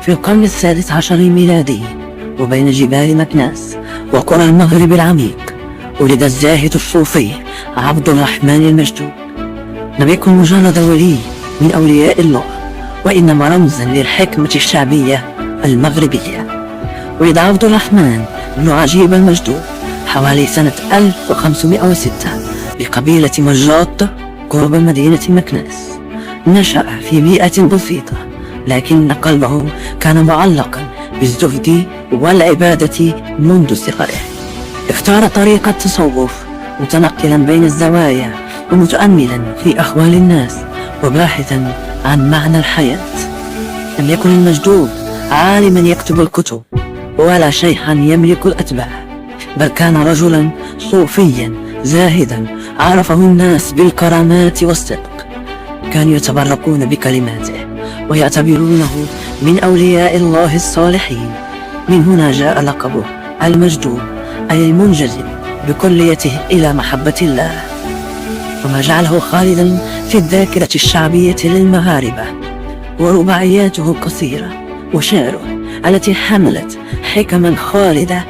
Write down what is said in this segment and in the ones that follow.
في القرن الثالث عشر الميلادي وبين جبال مكناس وقرى المغرب العميق ولد الزاهد الصوفي عبد الرحمن المجدود. لم يكن مجرد ولي من أولياء الله، وإنما رمزا للحكمة الشعبية المغربية. ولد عبد الرحمن بن عجيب المجدود حوالي سنة 1506 بقبيلة مجاط قرب مدينة مكناس. نشأ في بيئة بسيطة، لكن قلبه كان معلقا بالزهد والعبادة منذ صغره. اختار طريق التصوف، متنقلا بين الزوايا ومتأملا في أحوال الناس وباحثا عن معنى الحياة. لم يكن المجدود عالما يكتب الكتب ولا شيخا يملك الأتباع، بل كان رجلا صوفيا زاهدا عرفه الناس بالكرامات والصدق. كانوا يتبركون بكلماته ويعتبرونه من أولياء الله الصالحين. من هنا جاء لقبه المجدود، أي المنجذب بكليته إلى محبة الله، وما جعله خالدا في الذاكرة الشعبية للمغاربة. ورباعياته القصيرة وشعره التي حملت حكما خالدة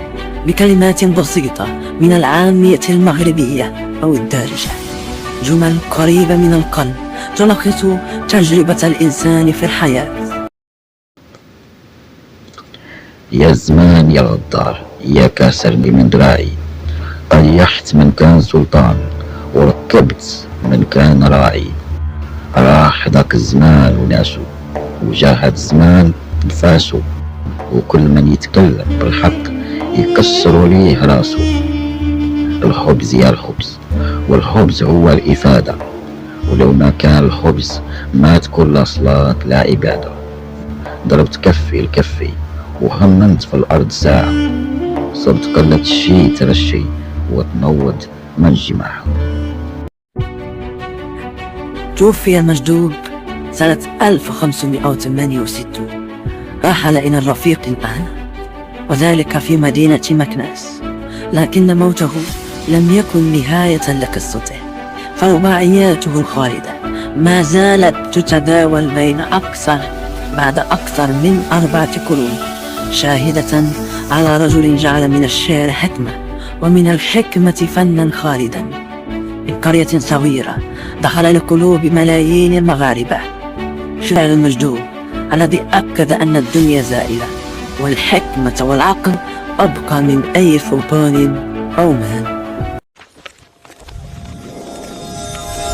بكلمات بسيطة من العامية المغربية أو الدارجة، جمل قريبة من القلب تلخص تجربة الإنسان في الحياة. يا زمان يا غدار، يا كاسرني من دراعي، طيحت من كان سلطان وركبت من كان راعي. راح ذاك الزمان وناسو، وجا هاد الزمان نفاسو، وكل من يتكلم بالحق يكسروا ليه راسو. الخبز يا الخبز، والخبز هو الإفادة، ولو ما كان الخبز ما تكون لا صلاة لا عبادة. ضربت كفي الكفي وهمنت في الأرض ساعة، صرت قلت الشي ترى الشي وتنوض من جماعه. توفي المجدود سنة 1568، رحل إلى الرفيق الآن، وذلك في مدينة مكناس. لكن موته لم يكن نهاية لقصته، فرباعياته الخالدة ما زالت تتداول بعد أكثر من 4 قرون، شاهدة على رجل جعل من الشعر حكمة ومن الحكمة فنا خالدا. من قرية صغيرة دخل لقلوب ملايين المغاربة شعر المجدود الذي أكد أن الدنيا زائلة، والحكمة والعقل أبقى من أي سلطان أو مال.